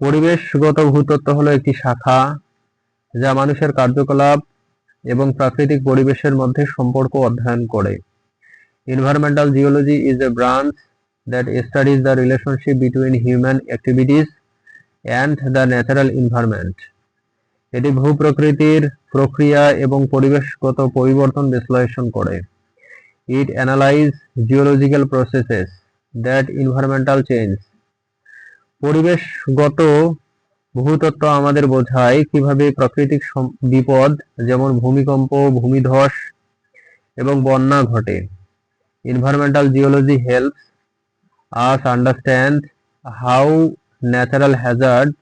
পরিবেশগত ভূতত্ত্ব হলো একটি শাখা যা মানুষের কার্যকলাপ এবং প্রাকৃতিক পরিবেশের মধ্যে সম্পর্ক অধ্যয়ন করে। Environmental geology is a branch that studies the relationship between human activities and the natural environment. এটি ভূপ্রকৃতির প্রক্রিয়া এবং পরিবেশগত পরিবর্তন বিশ্লেষণ করে। It analyzes geological processes that environmental change. পরিবেশগত ভূতত্ত্ব আমাদের বোঝায় কিভাবে প্রাকৃতিক বিপদ যেমন ভূমিকম্প, ভূমিধস এবং বন্যা ঘটে। Environmental geology helps us understand how natural hazards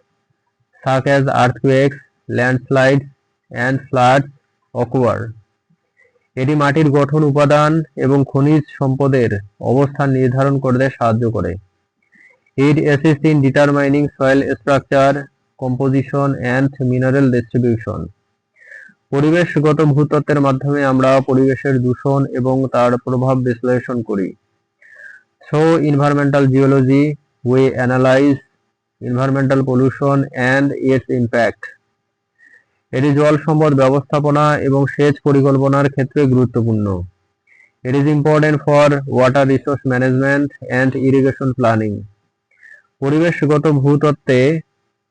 such as earthquakes, landslides, and floods occur. এটি মাটির গঠন, উপাদান এবং খনিজ সম্পদের অবস্থান নির্ধারণ করতে সাহায্য করে। It assists in determining soil structure, composition, and mineral distribution. পরিবেশগত ভূতত্ত্বের মাধ্যমে আমরা পরিবেশের দূষণ এবং তার প্রভাব বিশ্লেষণ করি। Through environmental geology, we analyze environmental pollution and its impact. এটি জল সম্পদ ব্যবস্থাপনা এবং সেচ পরিকল্পনার ক্ষেত্রে গুরুত্বপূর্ণ। It is important for water resource management and irrigation planning. পরিবেশগত ভূতত্ত্বে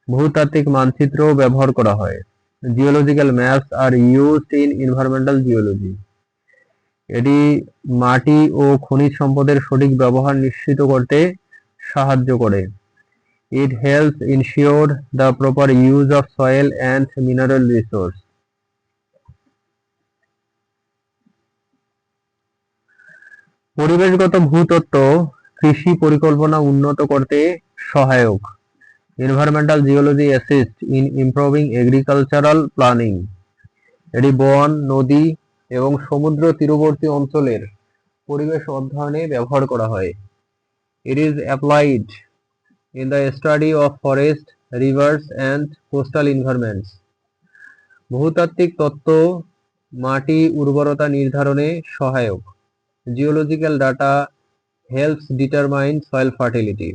ভূতাত্ত্বিক মানচিত্র ব্যবহার করা হয়। Geological maps are used in environmental geology. এটি মাটি ও খনিজ সম্পদের সঠিক ব্যবহার নিশ্চিত করতে সাহায্য করে। It helps ensure the proper use of soil and mineral resource. পরিবেশগত ভূতত্ত্ব কৃষি পরিকল্পনা উন্নত করতে সহায়ক। Environmental geology assists in improving agricultural planning. এটি বন, নদী এবং সমুদ্র তীরবর্তী অঞ্চলের পরিবেশ অধ্যয়নে ব্যবহার করা হয়। It is applied in the study of forest, rivers, and coastal environments. ভূতাত্ত্বিক তত্ত্ব মাটি উর্বরতা নির্ধারণে সহায়ক। Geological data helps determine soil fertility.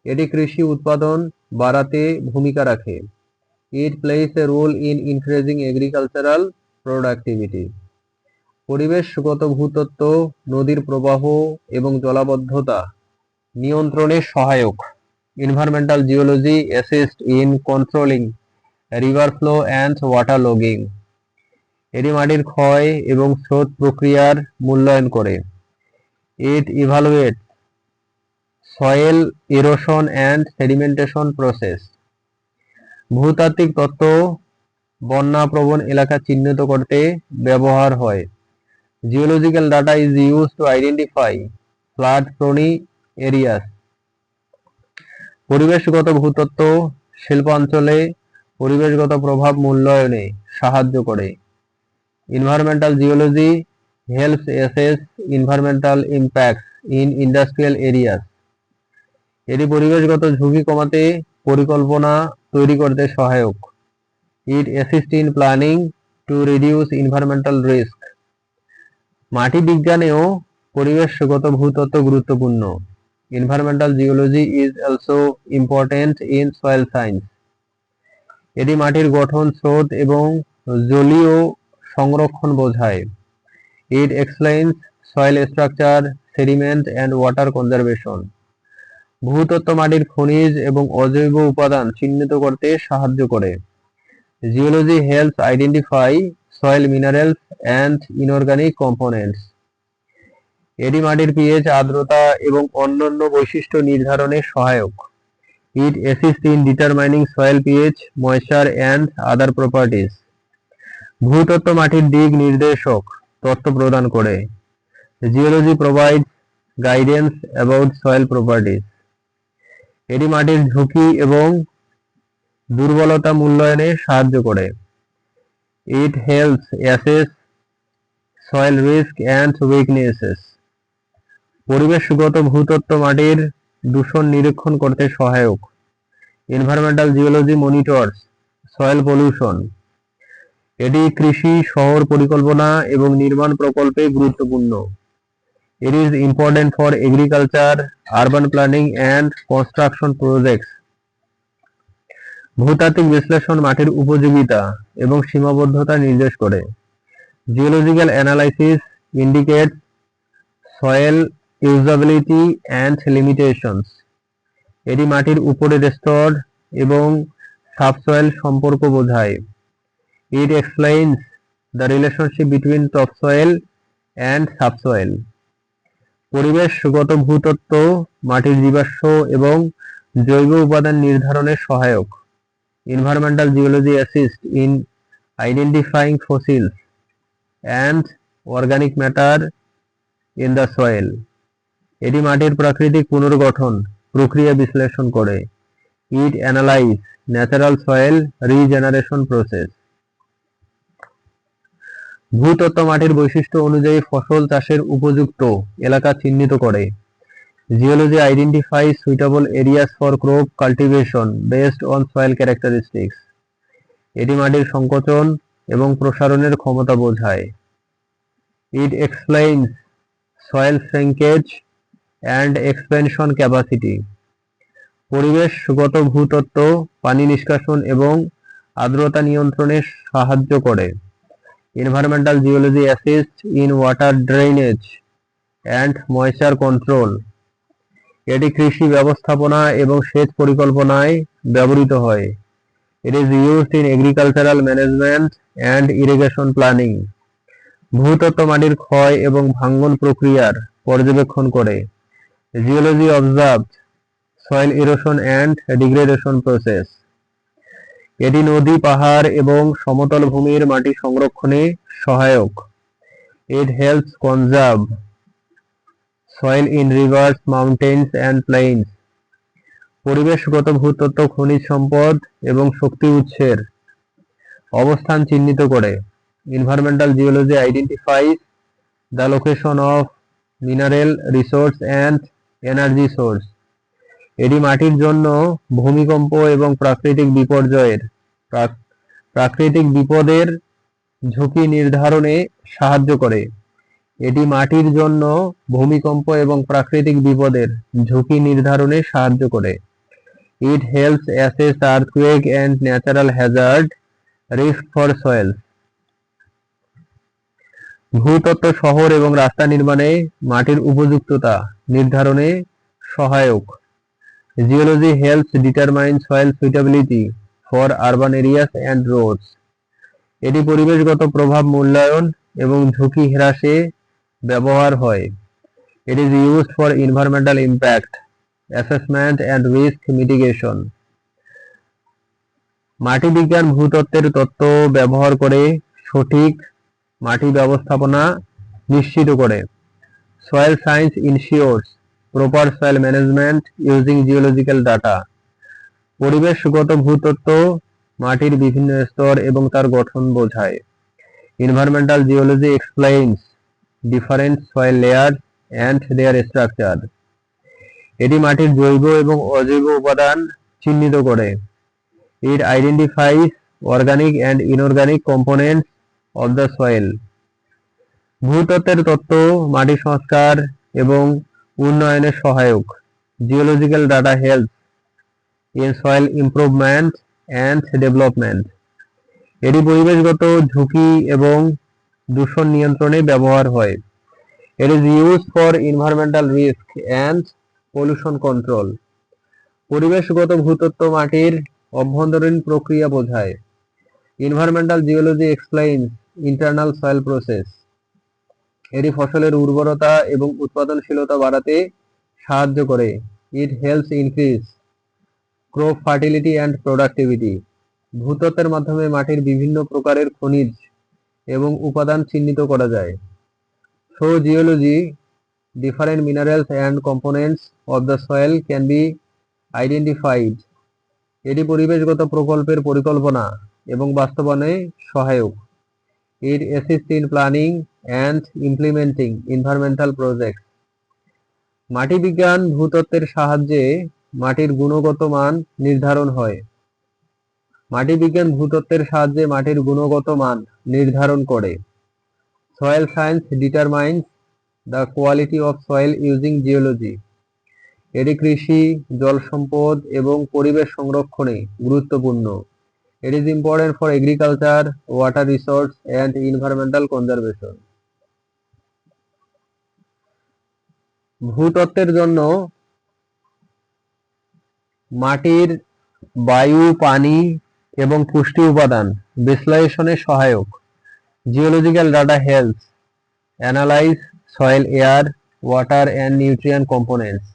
এটি কৃষি উৎপাদন বাড়াতে ভূমিকা রাখে। It plays a role in increasing agricultural productivity. পরিবেশগত ভূতত্ত্ব নদীর প্রবাহ এবং জলাবদ্ধতা নিয়ন্ত্রণে সহায়ক। Environmental geology assists in controlling river flow and water logging. এটি মাটির ক্ষয় এবং স্রোত প্রক্রিয়ার মূল্যায়ন করে। It evaluates soil erosion and sedimentation process. ভূতাত্ত্বিক তত্ত্ব বন্যা প্রবণ এলাকা চিহ্নিত করতে ব্যবহার হয়। Geological data is used to identify flood-prone areas. পরিবেশগত ভূতত্ত্ব শিল্পাঞ্চলে পরিবেশগত প্রভাব মূল্যায়নে সাহায্য করে। Environmental geology helps assess environmental impacts in industrial areas. এটি পরিবেশগত ঝুঁকি কমাতে পরিকল্পনা তৈরি করতে সহায়ক। It assists in planning to reduce environmental risk. মাটি বিজ্ঞানেও পরিবেশগত ভূতত্ত্ব গুরুত্বপূর্ণ। Environmental geology is also important in soil science. এটি মাটির গঠন, স্রোত এবং জলীয় সংরক্ষণ বোঝায়। It explains soil structure, sediment, and water conservation. ভূতত্ত্ব মাটির খনিজ এবং অজৈব উপাদান চিহ্নিত করতে সাহায্য করে। Geology helps identify soil minerals and inorganic components. এটি মাটির pH, আর্দ্রতা এবং অন্যান্য বৈশিষ্ট্য নির্ধারণে সহায়ক। It assists in determining soil pH, moisture, and other properties. ভূতত্ত্ব মাটির দিক নির্দেশক তথ্য প্রদান করে। Geology provides guidance about soil properties. এটি মাটির ঝুঁকি এবং দুর্বলতা মূল্যায়নে সাহায্য করে। It helps assess soil risk and weaknesses. পরিবেশগত ভূতত্ত্ব মাটির দূষণ নিরীক্ষণ করতে সহায়ক। Environmental geology monitors soil pollution. এটি কৃষি, শহর পরিকল্পনা এবং নির্মাণ প্রকল্পে গুরুত্বপূর্ণ। It is important for agriculture, urban planning, and construction projects. ভূতাত্ত্বিক বিশ্লেষণ মাটির উপযোগিতা এবং সীমাবদ্ধতা নির্দেশ করে। Geological analysis indicates soil usability and limitations. এটি মাটির উপরের স্তর এবং সাবসয়েল সম্পর্ক বোঝায়। It explains the relationship between topsoil and subsoil. পরিবেশগত ভূতত্ত্ব মাটির জীবাশ্ম এবং জৈব উপাদান নির্ধারণে সহায়ক। Environmental geology assists in identifying fossils and organic matter in the soil. এটি মাটির প্রাকৃতিক পুনর্গঠন প্রক্রিয়া বিশ্লেষণ করে। It analyze natural soil regeneration process. ভূতত্ত্ব মাটির বৈশিষ্ট্য অনুযায়ী ফসল চাষের উপযুক্ত এলাকা চিহ্নিত করে। Geology identifies suitable areas for crop cultivation based on soil characteristics. এটি মাটির সংকোচন এবং প্রসারণের ক্ষমতা বোঝায়। It explains soil shrinkage and expansion capacity. পরিবেশগত ভূতত্ত্ব পানি নিষ্কাশন এবং আর্দ্রতা নিয়ন্ত্রণে সাহায্য করে। Environmental geology assists in water drainage and moisture control. এটি কৃষি ব্যবস্থাপনা এবং সেচ পরিকল্পনায় ব্যবহৃত হয়। It is used in agricultural management and irrigation planning. ভূতত্ত্ব মাটির ক্ষয় এবং ভাঙ্গন প্রক্রিয়ার পর্যবেক্ষণ করে। Geology observes soil erosion and degradation process. এটি নদী, পাহাড় এবং সমতল ভূমির মাটি সংরক্ষণে সহায়ক। It helps conserve soil in rivers, mountains and plains. পরিবেশগত ভূতত্ত্ব খনিজ সম্পদ এবং শক্তি উৎসের অবস্থান চিহ্নিত করে। Environmental geology identifies the location of mineral resource and energy source. এটি মাটির জন্য ভূমিকম্প এবং প্রাকৃতিক বিপদের ঝুঁকি নির্ধারণে সাহায্য করে। এটি মাটির জন্য ভূমিকম্প এবং প্রাকৃতিক বিপদের ঝুঁকি নির্ধারণে সাহায্য করে। It helps assess earthquake and natural hazard risk for soils. ভূতত্ত্ব শহর এবং রাস্তা নির্মাণে মাটির উপযুক্ততা নির্ধারণে সহায়ক। Geology helps determine soil suitability for urban areas and roads. এটি পরিবেশগত প্রভাব মূল্যায়ন এবং ঝুঁকি হ্রাসে ব্যবহার হয়। It is used for environmental impact assessment and risk mitigation. মাটি বিজ্ঞান ভূতত্ত্বের তত্ত্ব ব্যবহার করে সঠিক মাটি ব্যবস্থাপনা নিশ্চিত করে। Soil science ensures proper soil management using geological data. পরিবেশগত ভূতত্ত্ব মাটির বিভিন্ন স্তর এবং তার গঠন বোঝায়। Environmental geology explains different soil layers and their structure. এটি মাটির জৈব এবং অজৈব উপাদান চিহ্নিত করে। It identifies organic and inorganic components of the soil. ভূতত্ত্বের তত্ত্ব মাটি সংস্কার এবং উন্নয়নে সহায়ক। Geological data helps in soil improvement and development. এটি পরিবেশগত ঝুঁকি এবং দূষণ নিয়ন্ত্রণে ব্যবহার হয়। It is used for environmental risk and pollution control. পরিবেশগত ভূতত্ত্ব মাটির অভ্যন্তরীণ প্রক্রিয়া বোঝায়। Environmental geology explains internal soil process. এটি ফসলের উর্বরতা এবং উৎপাদনশীলতা বাড়াতে সাহায্য করে। It helps increase crop fertility and productivity. ভূতত্ত্বের মাধ্যমে মাটির বিভিন্ন প্রকারের খনিজ এবং উপাদান চিহ্নিত করা যায়। Through geology, different minerals and components of the soil can be identified. এটি পরিবেশগত প্রকল্পের পরিকল্পনা এবং বাস্তবায়নে সহায়ক। It assists in planning and implementing environmental projects. মাটি বিজ্ঞান ভূতত্ত্বের সাহায্যে মাটির গুণগত মান নির্ধারণ হয়। মাটি বিজ্ঞান ভূতত্ত্বের সাহায্যে মাটির গুণগত মান নির্ধারণ করে। Soil science determines the quality of soil using geology. এটি কৃষি, জল সম্পদ এবং পরিবেশ সংরক্ষণে গুরুত্বপূর্ণ। It is important for agriculture, water resource and environmental conservation. ভূতত্ত্বের জন্য মাটির বায়ু, পানি এবং পুষ্টি উপাদান বিশ্লেষণে সহায়ক। Geological data helps analyze soil, air, water and nutrient components.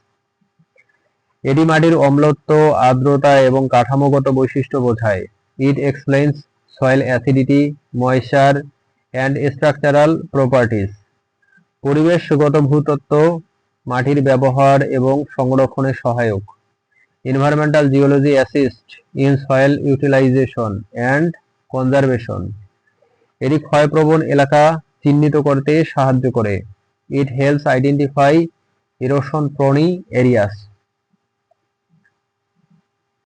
এটি মাটির অম্লত্ব, আর্দ্রতা এবং কাঠামোগত বৈশিষ্ট্য বোঝায়। It explains soil acidity, moisture and structural properties. পরিবেশগত ভূতত্ত্ব মাটির ব্যবহার এবং সংরক্ষণে সহায়ক। Environmental geology assists in soil utilization and conservation. এটি ক্ষয়প্রবণ এলাকা চিহ্নিত করতে সাহায্য করে। It helps identify erosion prone areas.